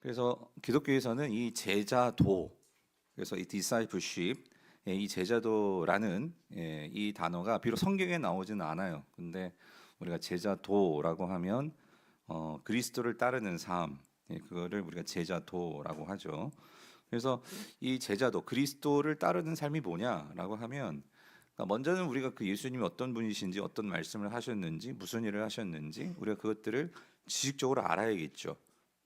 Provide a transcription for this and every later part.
그래서 기독교에서는 이 제자도, 그래서 이 discipleship, 이 제자도라는 이 단어가 비록 성경에 나오지는 않아요. 근데 우리가 제자도라고 하면 그리스도를 따르는 삶, 그거를 우리가 제자도라고 하죠. 그래서 이 제자도, 그리스도를 따르는 삶이 뭐냐라고 하면, 그러니까 먼저는 우리가 그 예수님이 어떤 분이신지, 어떤 말씀을 하셨는지, 무슨 일을 하셨는지 우리가 그것들을 지식적으로 알아야겠죠.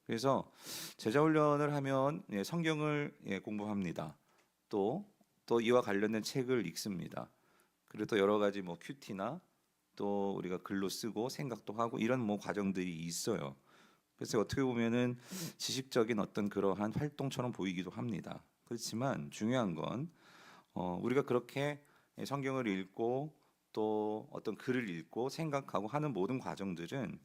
그래서 제자 훈련을 하면 성경을 공부합니다. 또 이와 관련된 책을 읽습니다. 그리고 또 여러 가지 뭐 큐티나 또 우리가 글로 쓰고 생각도 하고 이런 뭐 과정들이 있어요. 그래서 어떻게 보면은 지식적인 어떤 그러한 활동처럼 보이기도 합니다. 그렇지만 중요한 건 우리가 그렇게 성경을 읽고 또 어떤 글을 읽고 생각하고 하는 모든 과정들은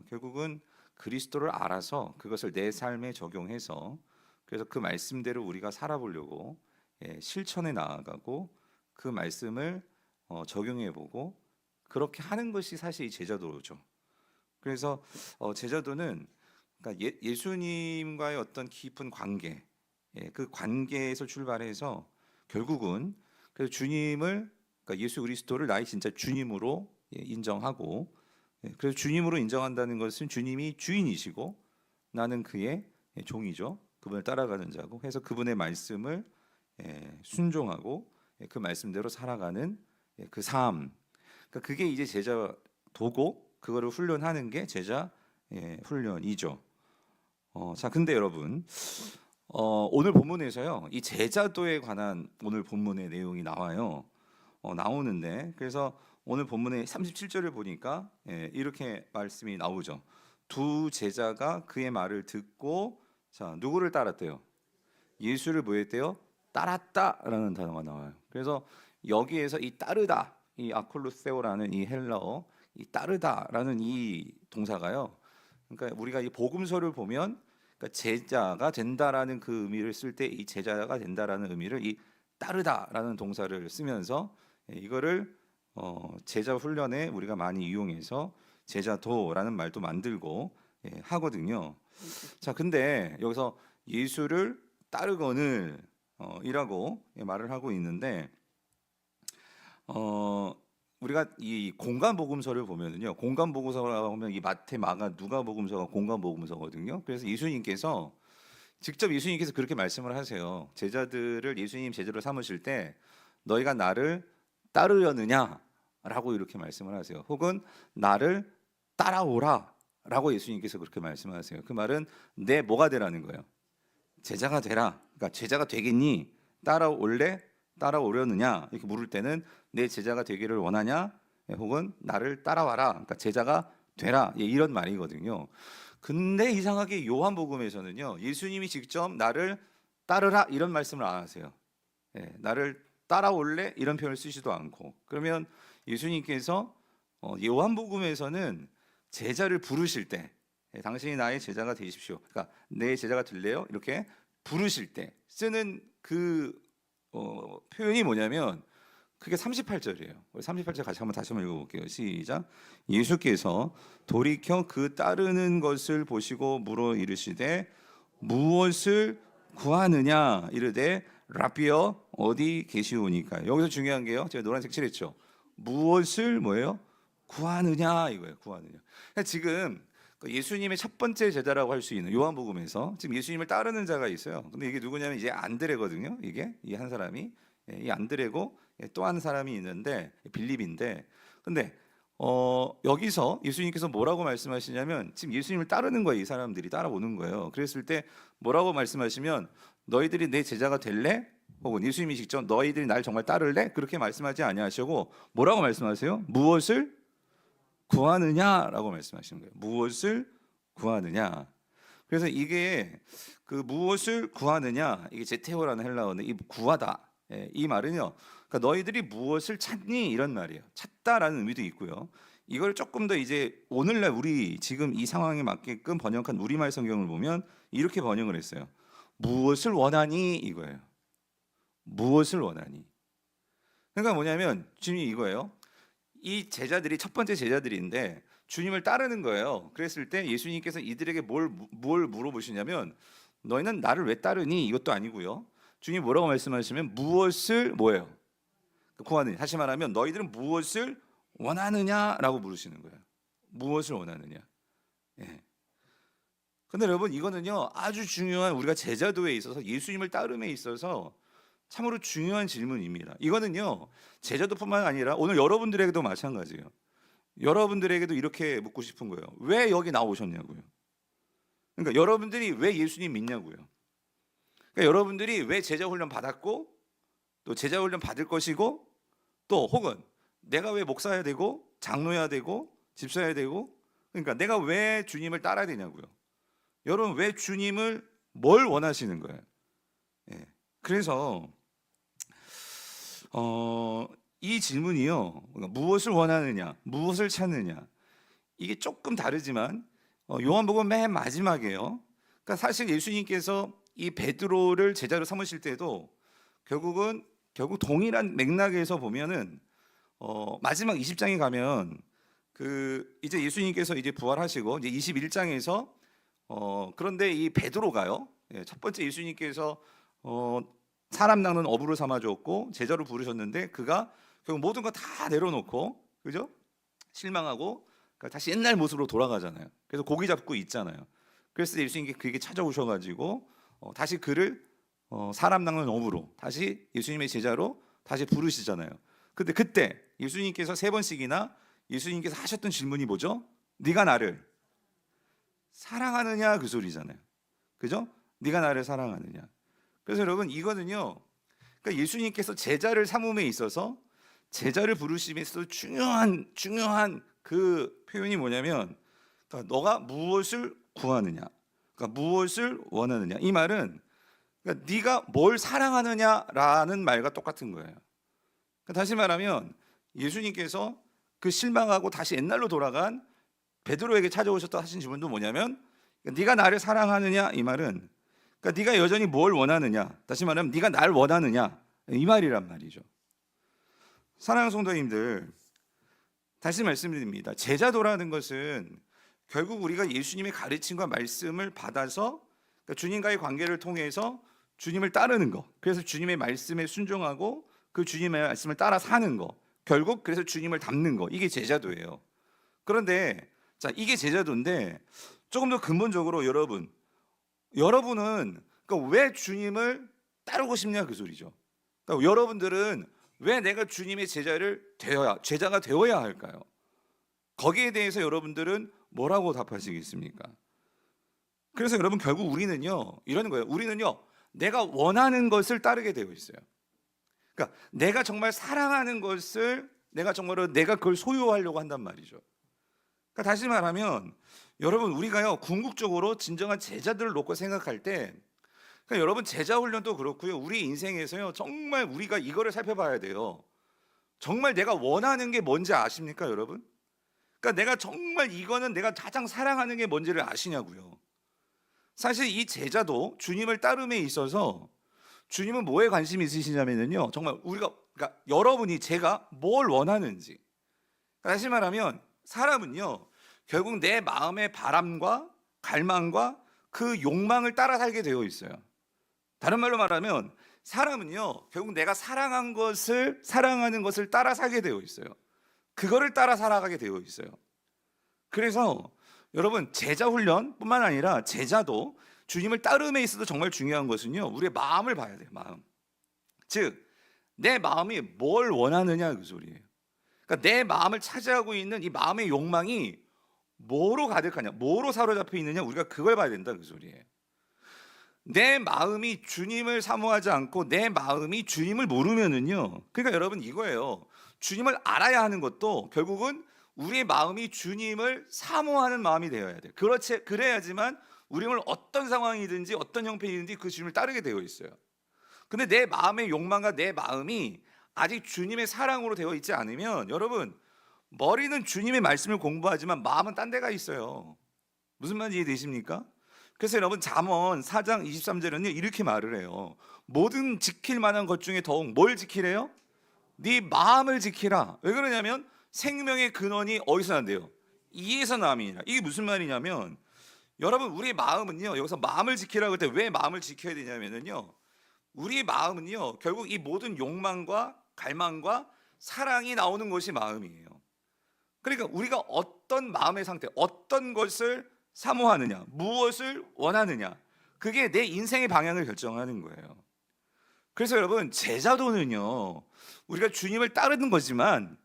결국은 그리스도를 알아서 그것을 내 삶에 적용해서, 그래서 그 말씀대로 우리가 살아보려고 실천해 나아가고 그 말씀을 적용해보고 그렇게 하는 것이 사실 이 제자도죠. 그래서 제자도는 그러니까 예수님과의 어떤 깊은 관계, 그 관계에서 출발해서 결국은 그래서 주님을, 그러니까 예수 그리스도를 나의 진짜 주님으로 인정하고, 그래서 주님으로 인정한다는 것은 주님이 주인이시고 나는 그의 종이죠. 그분을 따라가는 자고 해서 그분의 말씀을 순종하고 그 말씀대로 살아가는 그 삶. 그러니까 그게 이제 제자 도고 그거를 훈련하는 게 제자 훈련이죠. 자, 근데 여러분, 오늘 본문에서요, 이 제자도에 관한 오늘 본문의 내용이 나와요. 나오는데, 그래서 오늘 본문의 37절을 보니까 이렇게 말씀이 나오죠. 두 제자가 그의 말을 듣고, 자, 누구를 따랐대요? 예수를 뭐 했대요? 따랐다라는 단어가 나와요. 그래서 여기에서 이 따르다, 이 아콜루세오라는 이 헬라어, 이 따르다라는 이 동사가요. 그러니까 우리가 이 복음서를 보면, 그러니까 제자가 된다라는 그 의미를 쓸 때 이 제자가 된다라는 의미를 이 따르다라는 동사를 쓰면서 이거를 제자 훈련에 우리가 많이 이용해서 제자도라는 말도 만들고 하거든요. 자, 근데 여기서 예수를 따르거늘 이라고 말을 하고 있는데, 우리가 이 공간 복음서를 보면은요, 공간 복음서라고 하면 이 마태, 마가, 누가 복음서가 공간 복음서거든요. 그래서 예수님께서 그렇게 말씀을 하세요. 제자들을 예수님 제자로 삼으실 때 너희가 나를 따르려느냐라고 이렇게 말씀을 하세요. 혹은 나를 따라오라라고 예수님께서 그렇게 말씀하세요. 그 말은 내 뭐가 되라는 거예요. 제자가 되라. 그러니까 제자가 되겠니? 따라올래? 따라오려느냐? 이렇게 물을 때는 내 제자가 되기를 원하냐? 혹은 나를 따라와라. 그러니까 제자가 되라. 이런 말이거든요. 근데 이상하게 요한복음에서는요, 예수님이 직접 나를 따르라 이런 말씀을 안 하세요. 나를 따라올래 이런 표현을 쓰지도 않고, 그러면 예수님께서 요한복음에서는 제자를 부르실 때 당신이 나의 제자가 되십시오. 그러니까 내 제자가 될래요? 이렇게 부르실 때 쓰는 그 표현이 뭐냐면 그게 38절이에요. 38절 다시 한번 읽어볼게요. 시작. 예수께서 돌이켜 그 따르는 것을 보시고 물어 이르시되 무엇을 구하느냐 이르되 라비어 어디 계시오니까. 여기서 중요한 게요, 제가 노란색 칠했죠. 무엇을 뭐예요? 구하느냐 이거예요. 구하느냐. 그러니까 지금 예수님의 첫 번째 제자라고 할 수 있는 요한복음에서 지금 예수님을 따르는 자가 있어요. 근데 이게 누구냐면 이제 안드레거든요. 이게 이 한 사람이 이 안드레고 또 한 사람이 있는데 빌립인데, 근데 여기서 예수님께서 뭐라고 말씀하시냐면 지금 예수님을 따르는 거예요. 이 사람들이 따라오는 거예요. 그랬을 때 뭐라고 말씀하시면 너희들이 내 제자가 될래? 혹은 예수님이 직접 너희들이 날 정말 따를래? 그렇게 말씀하지 아니하시고 뭐라고 말씀하세요? 무엇을 구하느냐라고 말씀하시는 거예요. 무엇을 구하느냐. 그래서 이게 그 무엇을 구하느냐, 이게 제테오라는 헬라어는 이 구하다, 이 말은요, 그러니까 너희들이 무엇을 찾니 이런 말이에요. 찾다라는 의미도 있고요. 이걸 조금 더 이제 오늘날 우리 지금 이 상황에 맞게끔 번역한 우리말 성경을 보면 이렇게 번역을 했어요. 무엇을 원하니 이거예요. 무엇을 원하니. 그러니까 뭐냐면 주님이 이거예요. 이 제자들이 첫 번째 제자들인데 주님을 따르는 거예요. 그랬을 때 예수님께서 이들에게 뭘 물어보시냐면 너희는 나를 왜 따르니? 이것도 아니고요. 주님 뭐라고 말씀하시면 무엇을 뭐예요? 구하느냐. 다시 말하면 너희들은 무엇을 원하느냐라고 물으시는 거예요. 무엇을 원하느냐. 예. 근데 여러분 이거는요 아주 중요한 우리가 제자도에 있어서 예수님을 따름에 있어서 참으로 중요한 질문입니다. 이거는요 제자도뿐만 아니라 오늘 여러분들에게도 마찬가지예요. 여러분들에게도 이렇게 묻고 싶은 거예요. 왜 여기 나오셨냐고요. 그러니까 여러분들이 왜 예수님 믿냐고요. 그러니까 여러분들이 왜 제자 훈련 받았고 또 제자 훈련 받을 것이고 또 혹은 내가 왜 목사해야 되고 장로해야 되고 집사해야 되고 그러니까 내가 왜 주님을 따라야 되냐고요. 여러분 왜 주님을 뭘 원하시는 거예요? 예. 그래서 이 질문이요 무엇을 원하느냐 무엇을 찾느냐 이게 조금 다르지만 요한복음 맨 마지막에요. 그러니까 사실 예수님께서 이 베드로를 제자로 삼으실 때도 결국 동일한 맥락에서 보면은 마지막 20장에 가면 이제 예수님께서 이제 부활하시고 이제 21장에서 그런데 이 베드로가요. 첫 번째 예수님께서 사람 낚는 어부를 삼아 주었고 제자로 부르셨는데 그가 결국 모든 거 다 내려놓고 그죠? 실망하고 그러니까 다시 옛날 모습으로 돌아가잖아요. 그래서 고기 잡고 있잖아요. 그래서 예수님께 그에게 찾아오셔가지고 다시 그를 사람 낚는 어부로 다시 예수님의 제자로 다시 부르시잖아요. 근데 그때 예수님께서 3번씩이나 예수님께서 하셨던 질문이 뭐죠? 네가 나를 사랑하느냐 그 소리잖아요. 그죠? 네가 나를 사랑하느냐. 그래서 여러분 이거는요. 그러니까 예수님께서 제자를 삼음에 있어서 제자를 부르심에서 중요한 그 표현이 뭐냐면 그러니까 너가 무엇을 구하느냐. 그러니까 무엇을 원하느냐. 이 말은 그러니까 네가 뭘 사랑하느냐라는 말과 똑같은 거예요. 그러니까 다시 말하면 예수님께서 그 실망하고 다시 옛날로 돌아간 베드로에게 찾아오셨다 하신 질문도 뭐냐면 그러니까 네가 나를 사랑하느냐 이 말은 그러니까 네가 여전히 뭘 원하느냐 다시 말하면 네가 날 원하느냐 이 말이란 말이죠. 사랑하는 성도님들 다시 말씀드립니다. 제자도라는 것은 결국 우리가 예수님의 가르침과 말씀을 받아서 그러니까 주님과의 관계를 통해서 주님을 따르는 거 그래서 주님의 말씀에 순종하고 그 주님의 말씀을 따라 사는 거 결국 그래서 주님을 닮는 거 이게 제자도예요. 그런데 자 이게 제자도인데 조금 더 근본적으로 여러분은 그러니까 왜 주님을 따르고 싶냐 그 소리죠. 그러니까 여러분들은 왜 내가 주님의 제자가 되어야 할까요? 거기에 대해서 여러분들은 뭐라고 답하시겠습니까? 그래서 여러분 결국 우리는요 이러는 거예요. 우리는요 내가 원하는 것을 따르게 되어 있어요. 그러니까 내가 정말 사랑하는 것을 내가 그걸 소유하려고 한단 말이죠. 그러니까 다시 말하면 여러분 우리가요 궁극적으로 진정한 제자들을 놓고 생각할 때 그러니까 여러분 제자 훈련도 그렇고요. 우리 인생에서요 정말 우리가 이거를 살펴봐야 돼요. 정말 내가 원하는 게 뭔지 아십니까, 여러분? 그러니까 내가 정말 이거는 내가 가장 사랑하는 게 뭔지를 아시냐고요. 사실 이 제자도 주님을 따름에 있어서 주님은 뭐에 관심이 있으시냐면요. 정말 그러니까 여러분이 제가 뭘 원하는지. 다시 말하면 사람은요. 결국 내 마음의 바람과 갈망과 그 욕망을 따라 살게 되어 있어요. 다른 말로 말하면 사람은요. 결국 내가 사랑하는 것을 따라 살게 되어 있어요. 그거를 따라 살아가게 되어 있어요. 그래서 여러분 제자 훈련뿐만 아니라 제자도 주님을 따름에 있어도 정말 중요한 것은요. 우리의 마음을 봐야 돼요. 마음. 즉 내 마음이 뭘 원하느냐 그 소리예요. 그러니까 내 마음을 차지하고 있는 이 마음의 욕망이 뭐로 가득하냐, 뭐로 사로잡혀 있느냐 우리가 그걸 봐야 된다 그 소리예요. 내 마음이 주님을 사모하지 않고 내 마음이 주님을 모르면은요. 그러니까 여러분 이거예요. 주님을 알아야 하는 것도 결국은 우리의 마음이 주님을 사모하는 마음이 되어야 돼요. 그래야지만 우리는 어떤 상황이든지 어떤 형편이든지 그 주님을 따르게 되어 있어요. 근데 내 마음의 욕망과 내 마음이 아직 주님의 사랑으로 되어 있지 않으면 여러분 머리는 주님의 말씀을 공부하지만 마음은 딴 데가 있어요. 무슨 말인지 이해되십니까? 그래서 여러분 잠언 4장 23절에는 이렇게 말을 해요. 모든 지킬 만한 것 중에 더욱 뭘 지키래요? 네 마음을 지키라. 왜 그러냐면 생명의 근원이 어디서 난대요? 이에서 남이니라. 이게 무슨 말이냐면 여러분 우리의 마음은요. 여기서 마음을 지키라고 할 때 왜 마음을 지켜야 되냐면요. 우리의 마음은요. 결국 이 모든 욕망과 갈망과 사랑이 나오는 것이 마음이에요. 그러니까 우리가 어떤 마음의 상태, 어떤 것을 사모하느냐, 무엇을 원하느냐, 그게 내 인생의 방향을 결정하는 거예요. 그래서 여러분 제자도는요, 우리가 주님을 따르는 거지만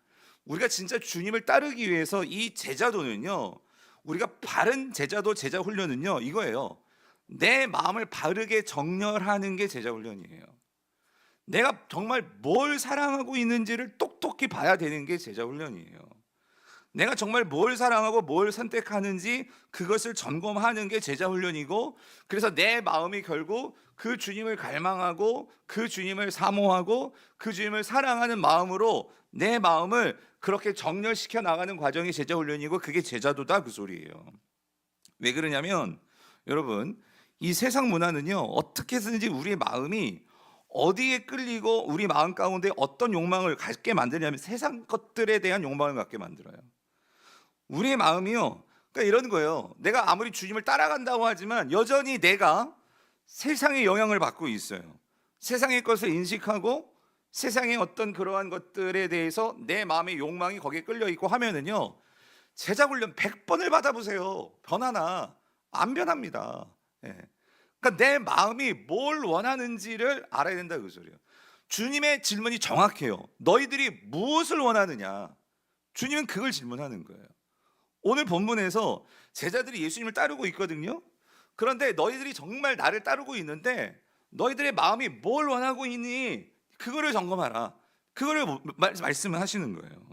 우리가 진짜 주님을 따르기 위해서 이 제자도는요, 우리가 바른 제자도 제자 훈련은요 이거예요. 내 마음을 바르게 정렬하는 게 제자 훈련이에요. 내가 정말 뭘 사랑하고 있는지를 똑똑히 봐야 되는 게 제자 훈련이에요. 내가 정말 뭘 사랑하고 뭘 선택하는지 그것을 점검하는 게 제자 훈련이고, 그래서 내 마음이 결국 그 주님을 갈망하고 그 주님을 사모하고 그 주님을 사랑하는 마음으로 내 마음을 그렇게 정렬시켜 나가는 과정이 제자 훈련이고, 그게 제자도다 그 소리예요. 왜 그러냐면 여러분 이 세상 문화는요 어떻게 해서든지 우리의 마음이 어디에 끌리고 우리 마음 가운데 어떤 욕망을 갖게 만드냐면 세상 것들에 대한 욕망을 갖게 만들어요. 우리의 마음이요, 그러니까 이런 거예요. 내가 아무리 주님을 따라간다고 하지만 여전히 내가 세상의 영향을 받고 있어요. 세상의 것을 인식하고 세상의 어떤 그러한 것들에 대해서 내 마음의 욕망이 거기에 끌려 있고 하면은요, 제자 훈련 100번을 받아보세요. 변하나? 안 변합니다. 예. 그러니까 내 마음이 뭘 원하는지를 알아야 된다 그 소리예요. 주님의 질문이 정확해요. 너희들이 무엇을 원하느냐? 주님은 그걸 질문하는 거예요. 오늘 본문에서 제자들이 예수님을 따르고 있거든요. 그런데 너희들이 정말 나를 따르고 있는데 너희들의 마음이 뭘 원하고 있니? 그거를 점검하라. 그거를 말씀을 하시는 거예요.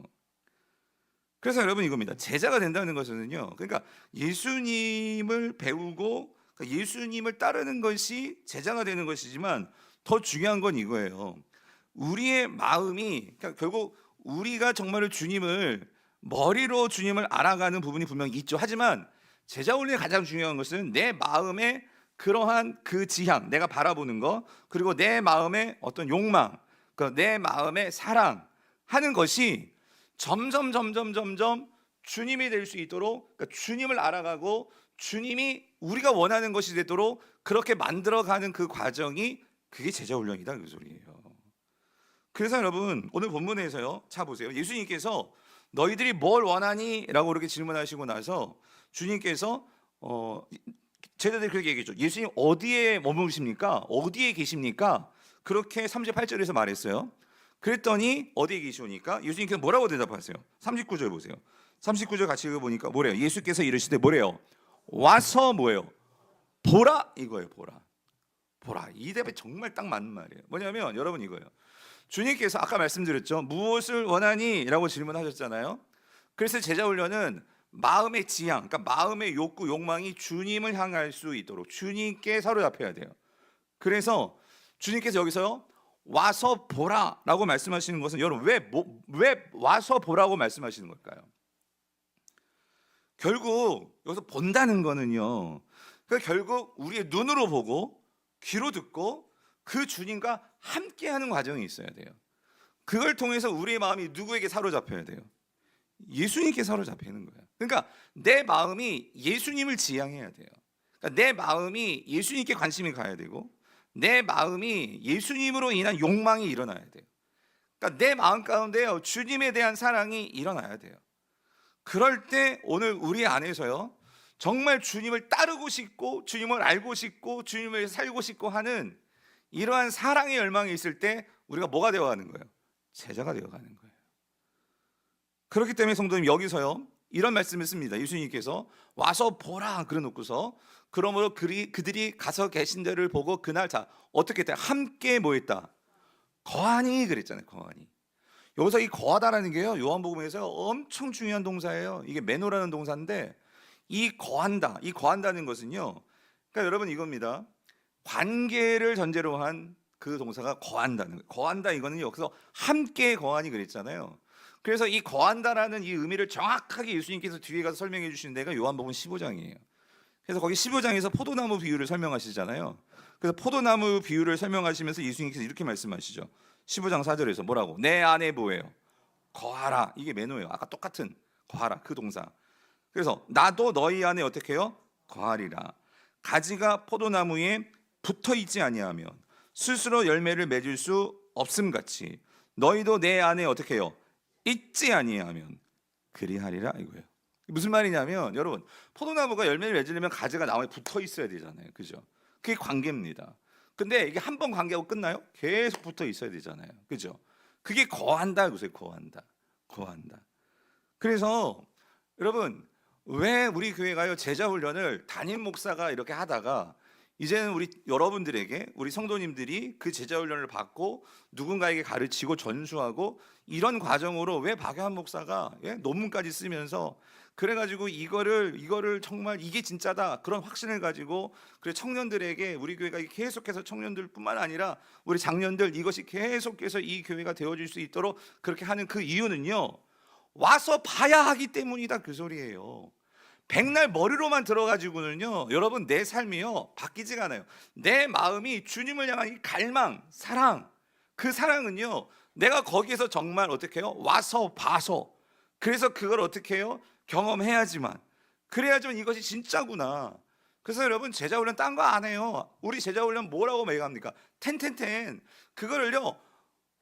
그래서 여러분 이겁니다. 제자가 된다는 것은요, 그러니까 예수님을 배우고 예수님을 따르는 것이 제자가 되는 것이지만 더 중요한 건 이거예요. 우리의 마음이, 그러니까 결국 우리가 정말로 주님을 머리로 주님을 알아가는 부분이 분명히 있죠. 하지만 제자 훈련의 가장 중요한 것은 내 마음의 그러한 그 지향, 내가 바라보는 것, 그리고 내 마음의 어떤 욕망, 내 마음의 사랑 하는 것이 점점 주님이 될 수 있도록, 그러니까 주님을 알아가고 주님이 우리가 원하는 것이 되도록 그렇게 만들어가는 그 과정이, 그게 제자 훈련이다 그 소리예요. 그래서 여러분 오늘 본문에서요, 자 보세요. 예수님께서 너희들이 뭘 원하니? 라고 이렇게 질문하시고 나서 주님께서 제자들이 그렇게 얘기했죠. 예수님 어디에 머무십니까? 어디에 계십니까? 그렇게 38절에서 말했어요. 그랬더니 어디에 계시오니까 예수님께서 뭐라고 대답하세요? 39절 보세요. 39절 같이 읽어보니까 뭐래요? 예수께서 이르시되 뭐래요? 와서 뭐예요? 보라 이거예요. 보라. 이 대답이 정말 딱 맞는 말이에요. 뭐냐면 여러분 이거예요. 주님께서 아까 말씀드렸죠. 무엇을 원하니? 라고 질문하셨잖아요. 그래서 제자훈련은 마음의 지향, 그러니까 마음의 욕구, 욕망이 주님을 향할 수 있도록 주님께 사로잡혀야 돼요. 그래서 주님께서 여기서요, 와서 보라 라고 말씀하시는 것은 여러분 왜 와서 보라고 말씀하시는 걸까요? 결국 여기서 본다는 거는요, 그러니까 결국 우리의 눈으로 보고 귀로 듣고 그 주님과 함께하는 과정이 있어야 돼요. 그걸 통해서 우리의 마음이 누구에게 사로잡혀야 돼요? 예수님께 사로잡히는 거예요. 그러니까 내 마음이 예수님을 지향해야 돼요. 그러니까 내 마음이 예수님께 관심이 가야 되고 내 마음이 예수님으로 인한 욕망이 일어나야 돼요. 그러니까 내 마음 가운데요, 주님에 대한 사랑이 일어나야 돼요. 그럴 때 오늘 우리 안에서요, 정말 주님을 따르고 싶고 주님을 알고 싶고 주님을 살고 싶고 하는 이러한 사랑의 열망이 있을 때 우리가 뭐가 되어가는 거예요? 제자가 되어가는 거예요. 그렇기 때문에 성도님 여기서요 이런 말씀을 씁니다. 예수님께서 와서 보라 그래놓고서 그러므로 그들이 가서 계신 데를 보고 그날 자 어떻게 했다? 함께 뭐 했다? 거하니 그랬잖아요. 거하니. 여기서 이 거하다라는 게요, 요한복음에서 엄청 중요한 동사예요. 이게 메노라는 동사인데 이 거한다는 것은요, 그러니까 여러분 이겁니다. 관계를 전제로 한 그 동사가 거한다는 거예요. 거한다 이거는 여기서 함께 거하니 그랬잖아요. 그래서 이 거한다라는 이 의미를 정확하게 예수님께서 뒤에 가서 설명해 주시는 데가 요한복음 15장이에요. 그래서 거기 15장에서 포도나무 비유를 설명하시잖아요. 그래서 포도나무 비유를 설명하시면서 예수님께서 이렇게 말씀하시죠. 15장 4절에서 뭐라고? 내 안에 뭐예요? 거하라. 이게 매노예요. 아까 똑같은 거하라 그 동사. 그래서 나도 너희 안에 어떻게 해요? 거하리라. 가지가 포도나무에 붙어 있지 아니하면 스스로 열매를 맺을 수 없음 같이 너희도 내 안에 어떻게 해요? 있지 아니하면 그리하리라 이거예요. 무슨 말이냐면 여러분, 포도나무가 열매를 맺으려면 가지가 나무에 붙어 있어야 되잖아요. 그죠? 그게 관계입니다. 근데 이게 한 번 관계하고 끝나요? 계속 붙어 있어야 되잖아요. 그죠? 그게 거한다 그러세요. 거한다. 그래서 여러분, 왜 우리 교회가요 제자 훈련을 담임 목사가 이렇게 하다가 이제는 우리 여러분들에게, 우리 성도님들이 그 제자 훈련을 받고 누군가에게 가르치고 전수하고 이런 과정으로 왜 박여한 목사가 논문까지 쓰면서 그래가지고 이거를 정말 이게 진짜다 그런 확신을 가지고 그래 청년들에게, 우리 교회가 계속해서 청년들뿐만 아니라 우리 장년들 이것이 계속해서 이 교회가 되어질 수 있도록 그렇게 하는 그 이유는요, 와서 봐야 하기 때문이다 그 소리예요. 백날 머리로만 들어가지고는요 여러분 내 삶이요 바뀌지가 않아요. 내 마음이 주님을 향한 이 갈망, 사랑, 그 사랑은요 내가 거기에서 정말 어떻게 해요? 와서 봐서, 그래서 그걸 어떻게 해요? 경험해야지만, 그래야지만 이것이 진짜구나. 그래서 여러분 제자훈련 딴 거 안 해요. 우리 제자훈련 뭐라고 매갑니까? 텐텐텐. 그거를요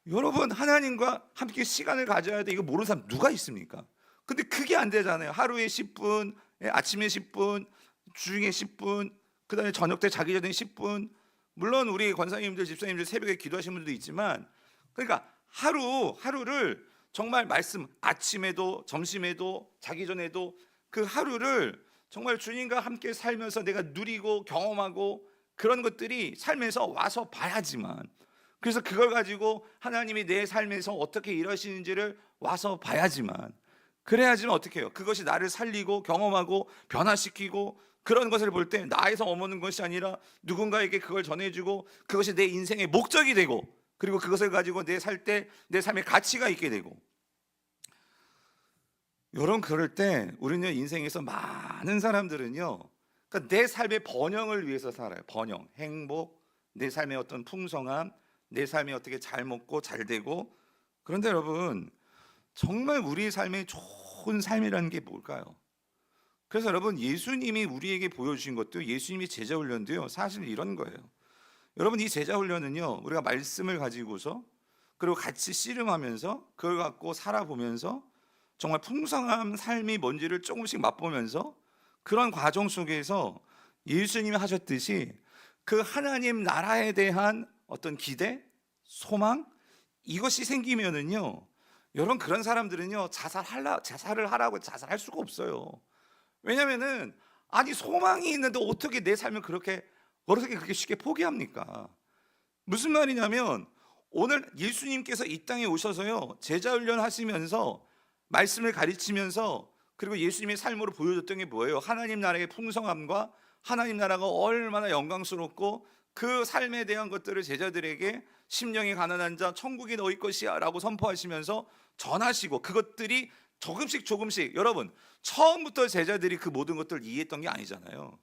여러분 하나님과 함께 시간을 가져야 돼. 이거 모르는 사람 누가 있습니까? 근데 그게 안 되잖아요. 하루에 10분, 아침에 10분, 주중에 10분, 그 다음에 저녁 때 자기 전에 10분. 물론 우리 권사님들, 집사님들 새벽에 기도하시는 분들도 있지만, 그러니까 하루를 정말 말씀, 아침에도 점심에도 자기 전에도 그 하루를 정말 주님과 함께 살면서 내가 누리고 경험하고 그런 것들이 삶에서 와서 봐야지만, 그래서 그걸 가지고 하나님이 내 삶에서 어떻게 일하시는지를 와서 봐야지만, 그래야지만 어떻게 해요? 그것이 나를 살리고 경험하고 변화시키고 그런 것을 볼 때 나에서 머무는 것이 아니라 누군가에게 그걸 전해주고 그것이 내 인생의 목적이 되고, 그리고 그것을 가지고 내 살 때 내 삶의 가치가 있게 되고. 여러분, 그럴 때 우리는 인생에서 많은 사람들은요 그러니까 내 삶의 번영을 위해서 살아요. 번영, 행복, 내 삶의 어떤 풍성함, 내 삶이 어떻게 잘 먹고 잘 되고. 그런데 여러분, 정말 우리의 삶에 좋은 삶이라는 게 뭘까요? 그래서 여러분, 예수님이 우리에게 보여주신 것도, 예수님이 제자 훈련도요 사실 이런 거예요. 여러분, 이 제자 훈련은요 우리가 말씀을 가지고서 그리고 같이 씨름하면서 그걸 갖고 살아보면서 정말 풍성한 삶이 뭔지를 조금씩 맛보면서 그런 과정 속에서 예수님이 하셨듯이 그 하나님 나라에 대한 어떤 기대, 소망, 이것이 생기면은요 여러분, 그런 사람들은요 자살을 하라고 자살할 수가 없어요. 왜냐면은 아니 소망이 있는데 어떻게 내 삶을 그렇게 쉽게 포기합니까? 무슨 말이냐면, 오늘 예수님께서 이 땅에 오셔서요 제자 훈련 하시면서 말씀을 가르치면서 그리고 예수님의 삶으로 보여줬던 게 뭐예요? 하나님 나라의 풍성함과 하나님 나라가 얼마나 영광스럽고 그 삶에 대한 것들을 제자들에게 심령이 가난한 자 천국이 너희 것이야 라고 선포하시면서 전하시고, 그것들이 조금씩 여러분, 처음부터 제자들이 그 모든 것들을 이해했던 게 아니잖아요.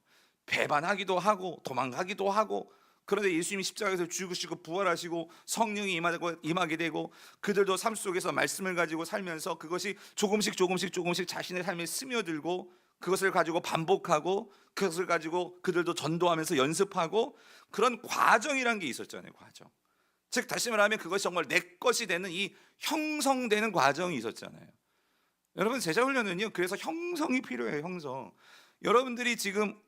배반하기도 하고 도망가기도 하고. 그런데 예수님이 십자가에서 죽으시고 부활하시고 성령이 임하게 되고 그들도 삶 속에서 말씀을 가지고 살면서 그것이 조금씩 자신의 삶에 스며들고 그것을 가지고 반복하고 그것을 가지고 그들도 전도하면서 연습하고, 그런 과정이란 게 있었잖아요. 과정. 즉 다시 말하면 그것이 정말 내 것이 되는 이 형성되는 과정이 있었잖아요. 여러분, 제자 훈련은요 그래서 형성이 필요해요. 형성. 여러분들이 지금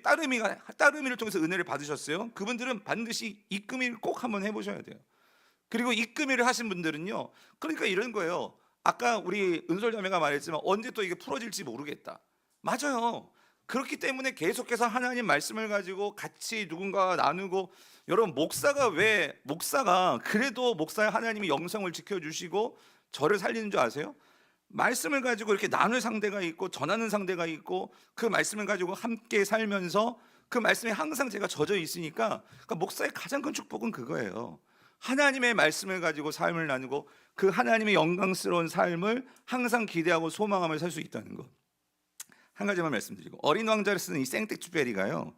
따르미를 통해서 은혜를 받으셨어요. 그분들은 반드시 이끄미를 꼭 한번 해보셔야 돼요. 그리고 이끄미를 하신 분들은요 그러니까 이런 거예요. 아까 우리 은솔자매가 말했지만 언제 또 이게 풀어질지 모르겠다. 맞아요. 그렇기 때문에 계속해서 하나님 말씀을 가지고 같이 누군가와 나누고. 여러분, 목사가 그래도 목사의 하나님이 영성을 지켜주시고 저를 살리는 줄 아세요? 말씀을 가지고 이렇게 나눌 상대가 있고 전하는 상대가 있고 그 말씀을 가지고 함께 살면서 그 말씀에 항상 제가 젖어 있으니까, 그러니까 목사의 가장 큰 축복은 그거예요. 하나님의 말씀을 가지고 삶을 나누고 그 하나님의 영광스러운 삶을 항상 기대하고 소망하며 살 수 있다는 것. 한 가지만 말씀드리고, 어린 왕자를 쓰는 이 생텍쥐페리가요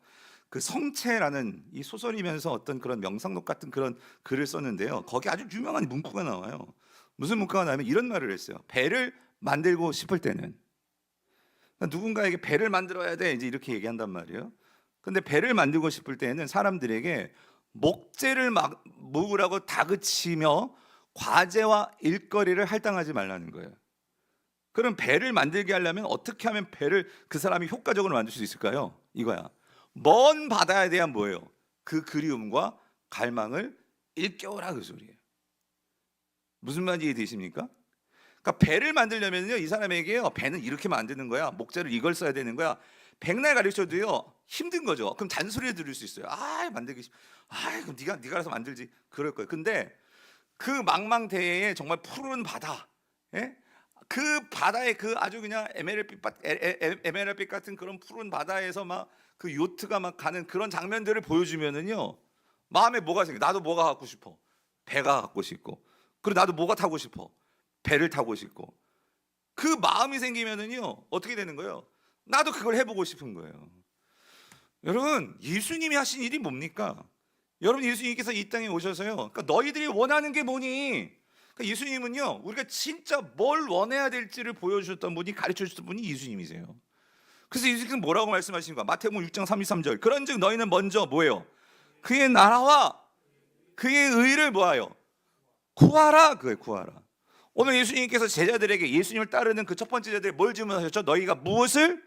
그 성체라는 이 소설이면서 어떤 그런 명상록 같은 그런 글을 썼는데요, 거기 아주 유명한 문구가 나와요. 무슨 문구가 나오면 이런 말을 했어요. 배를 만들고 싶을 때는 누군가에게 배를 만들어야 돼 이제 이렇게 얘기한단 말이에요. 근데 배를 만들고 싶을 때에는 사람들에게 목재를 막 모으라고 다그치며 과제와 일거리를 할당하지 말라는 거예요. 그럼 배를 만들게 하려면 어떻게 하면 배를 그 사람이 효과적으로 만들 수 있을까요? 이거야. 먼 바다에 대한 뭐예요? 그 그리움과 갈망을 일깨워라 그 소리예요. 무슨 말인지 이해되십니까? 그러니까 배를 만들려면요 이 사람에게요 배는 이렇게 만드는 거야, 목재를 이걸 써야 되는 거야, 백날 가르쳐도요 힘든 거죠. 그럼 잔소리를 들을 수 있어요. 아 만들기 싫, 아 그럼 네가 알아서 만들지 그럴 거예요. 근데 그 망망대해에 정말 푸른 바다, 예? 그 바다에 그 아주 그냥 에메랄드빛 같은 그런 푸른 바다에서 막 그 요트가 막 가는 그런 장면들을 보여주면은요 마음에 뭐가 생겨? 나도 뭐가 갖고 싶어? 배가 갖고 싶고, 그리고 나도 뭐가 타고 싶어? 배를 타고 싶고. 그 마음이 생기면은요 어떻게 되는 거예요? 나도 그걸 해보고 싶은 거예요. 여러분 예수님이 하신 일이 뭡니까? 여러분 예수님께서 이 땅에 오셔서요 그러니까 너희들이 원하는 게 뭐니? 그러니까 예수님은요 우리가 진짜 뭘 원해야 될지를 보여주셨던 분이, 가르쳐 주셨던 분이 예수님이세요. 그래서 예수님께서 뭐라고 말씀하시는 거야? 마태복음 6장 33절 그런즉 너희는 먼저 뭐예요? 그의 나라와 그의 의를 뭐하여? 구하라. 그게 구하라. 오늘 예수님께서 제자들에게 예수님을 따르는 그 첫 번째 제자들에게 뭘 질문하셨죠? 너희가 무엇을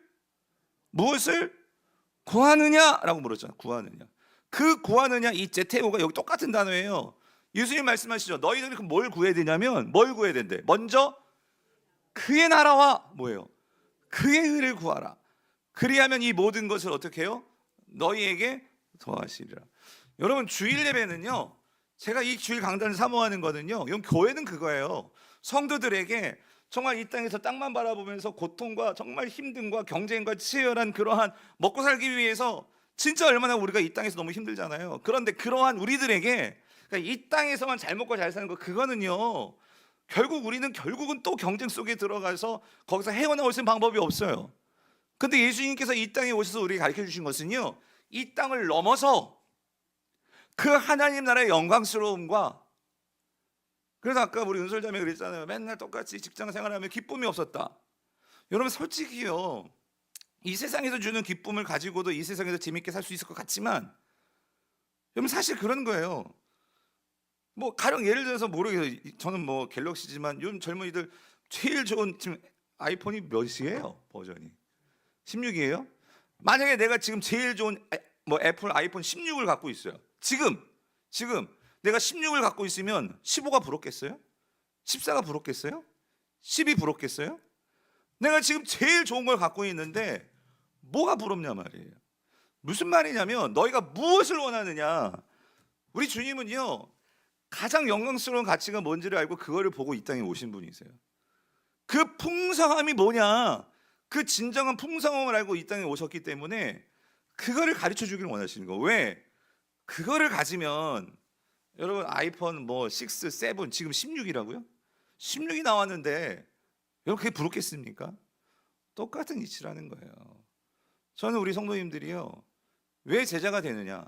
구하느냐라고 물었잖아. 구하느냐. 그 구하느냐 이 제테오가 여기 똑같은 단어예요. 예수님 말씀하시죠. 너희들이 뭘 구해야 되냐면 뭘 구해야 된대? 먼저 그의 나라와 뭐예요? 그의 의를 구하라. 그리하면 이 모든 것을 어떻게 해요? 너희에게 더하시리라. 여러분 주일 예배는요 제가 이 주일 강단을 사모하는 거는요 이건 교회는 그거예요. 성도들에게 정말 이 땅에서 땅만 바라보면서 고통과 정말 힘듦과 경쟁과 치열한 그러한 먹고 살기 위해서 진짜 얼마나 우리가 이 땅에서 너무 힘들잖아요. 그런데 그러한 우리들에게 그러니까 이 땅에서만 잘 먹고 잘 사는 거 그거는요 결국은 또 경쟁 속에 들어가서 거기서 헤어나올 수 있는 방법이 없어요. 근데 예수님께서 이 땅에 오셔서 우리에게 가르쳐 주신 것은요 이 땅을 넘어서 그 하나님 나라의 영광스러움과, 그래서 아까 우리 은솔자매 그랬잖아요. 맨날 똑같이 직장 생활하면 기쁨이 없었다. 여러분 솔직히요 이 세상에서 주는 기쁨을 가지고도 이 세상에서 재밌게 살 수 있을 것 같지만 여러분 사실 그런 거예요. 뭐 가령 예를 들어서 모르겠어요. 저는 뭐 갤럭시지만 요즘 젊은이들 제일 좋은 지금 아이폰이 몇이에요? 버전이 16이에요? 만약에 내가 지금 제일 좋은 뭐 애플 아이폰 16을 갖고 있어요. 지금 내가 16을 갖고 있으면 15가 부럽겠어요? 14가 부럽겠어요? 10이 부럽겠어요? 내가 지금 제일 좋은 걸 갖고 있는데 뭐가 부럽냐 말이에요. 무슨 말이냐면 너희가 무엇을 원하느냐. 우리 주님은요 가장 영광스러운 가치가 뭔지를 알고 그거를 보고 이 땅에 오신 분이세요. 그 풍성함이 뭐냐, 그 진정한 풍성함을 알고 이 땅에 오셨기 때문에 그거를 가르쳐 주기를 원하시는 거예요. 왜? 그거를 가지면 여러분 아이폰 뭐 6, 7 지금 16이라고요? 16이 나왔는데 여러분 그게 부럽겠습니까? 똑같은 이치라는 거예요. 저는 우리 성도님들이요 왜 제자가 되느냐,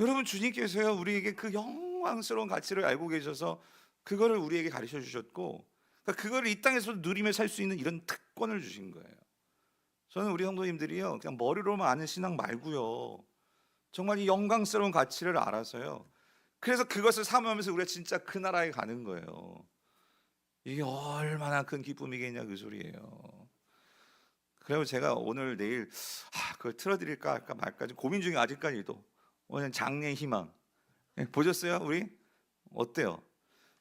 여러분 주님께서요 우리에게 그 영광스러운 가치를 알고 계셔서 그거를 우리에게 가르쳐 주셨고 그러니까 그거를 이 땅에서 누리며 살 수 있는 이런 특권을 주신 거예요. 저는 우리 성도님들이요 그냥 머리로만 아는 신앙 말고요 정말 이 영광스러운 가치를 알아서요 그래서 그것을 사모하면서 우리가 진짜 그 나라에 가는 거예요. 이게 얼마나 큰 기쁨이겠냐 그 소리예요. 그래서 제가 오늘 내일 그걸 틀어드릴까 할까 말까 좀 고민 중에 아직까지도. 오늘 장래의 희망 보셨어요? 우리 어때요?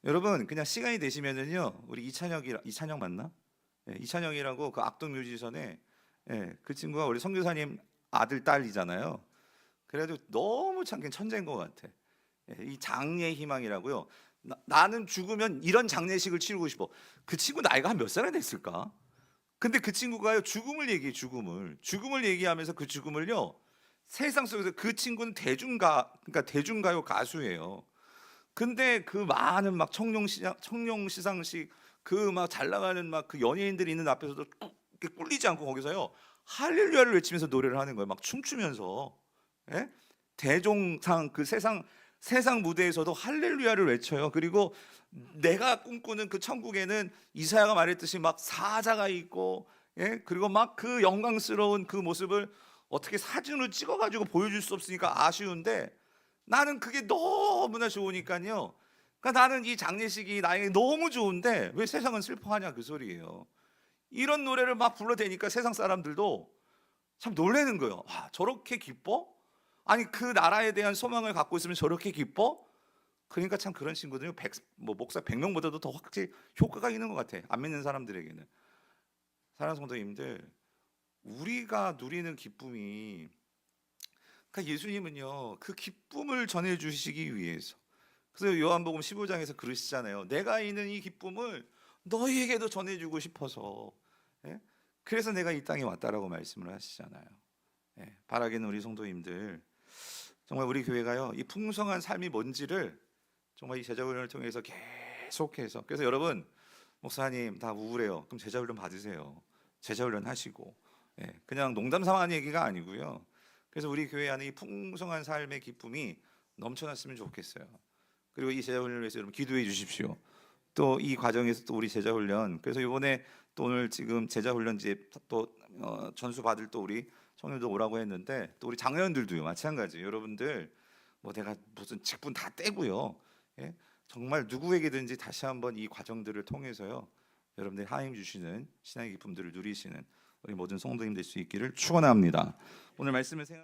여러분 그냥 시간이 되시면은요 우리 이찬혁 맞나? 이찬혁이라고 그 악동 뮤지션의 그 친구가 우리 선교사님 아들 딸이잖아요. 그래도 너무 참 천재인 것 같아. 이 장래의 희망이라고요. 나는 죽으면 이런 장례식을 치르고 싶어. 그 친구 나이가 한 몇 살이 됐을까? 근데 그 친구가요 죽음을 얘기해. 죽음을 얘기하면서 그 죽음을요 세상 속에서, 그 친구는 그러니까 대중가요 가수예요. 근데 그 많은 막 청룡 시상식 그 막 잘 나가는 막 그 연예인들이 있는 앞에서도 이렇게 꿀리지 않고 거기서요 할렐루야를 외치면서 노래를 하는 거예요. 막 춤추면서. 예? 대종상 그 세상 무대에서도 할렐루야를 외쳐요. 그리고 내가 꿈꾸는 그 천국에는 이사야가 말했듯이 막 사자가 있고 예? 그리고 막 그 영광스러운 그 모습을 어떻게 사진으로 찍어가지고 보여줄 수 없으니까 아쉬운데 나는 그게 너무나 좋으니까요. 그러니까 나는 이 장례식이 나에게 너무 좋은데 왜 세상은 슬퍼하냐 그 소리예요. 이런 노래를 막 불러대니까 세상 사람들도 참 놀라는 거예요. 와, 저렇게 기뻐? 아니 그 나라에 대한 소망을 갖고 있으면 저렇게 기뻐? 그러니까 참 그런 친구들이 목사 100명보다도 더 확실히 효과가 있는 것 같아. 안 믿는 사람들에게는. 사랑하는 성도님들, 우리가 누리는 기쁨이, 그러니까 예수님은요 그 기쁨을 전해주시기 위해서, 그래서 요한복음 15장에서 그러시잖아요. 내가 있는 이 기쁨을 너희에게도 전해주고 싶어서, 예? 그래서 내가 이 땅에 왔다라고 말씀을 하시잖아요. 예, 바라기는 우리 성도님들, 정말 우리 교회가요 이 풍성한 삶이 뭔지를 정말 이 제자훈련을 통해서 계속해서, 그래서 여러분 목사님 다 우울해요. 그럼 제자훈련 받으세요. 제자훈련 하시고, 예, 그냥 농담 삼아 하는 얘기가 아니고요. 그래서 우리 교회 안에 이 풍성한 삶의 기쁨이 넘쳐났으면 좋겠어요. 그리고 이 제자훈련을 위해서 여러분 기도해 주십시오. 또 이 과정에서 또 우리 제자훈련, 그래서 이번에 또 오늘 지금 제자훈련지에 또 전수 받을 또 우리 청년들 오라고 했는데, 또 우리 장로님들도요 마찬가지. 여러분들 뭐 내가 무슨 직분 다 떼고요, 예? 정말 누구에게든지 다시 한번 이 과정들을 통해서요 여러분들 하나님 주시는 신앙의 기쁨들을 누리시는 우리 모든 성도님 될 수 있기를 축원합니다. 오늘 말씀을 생각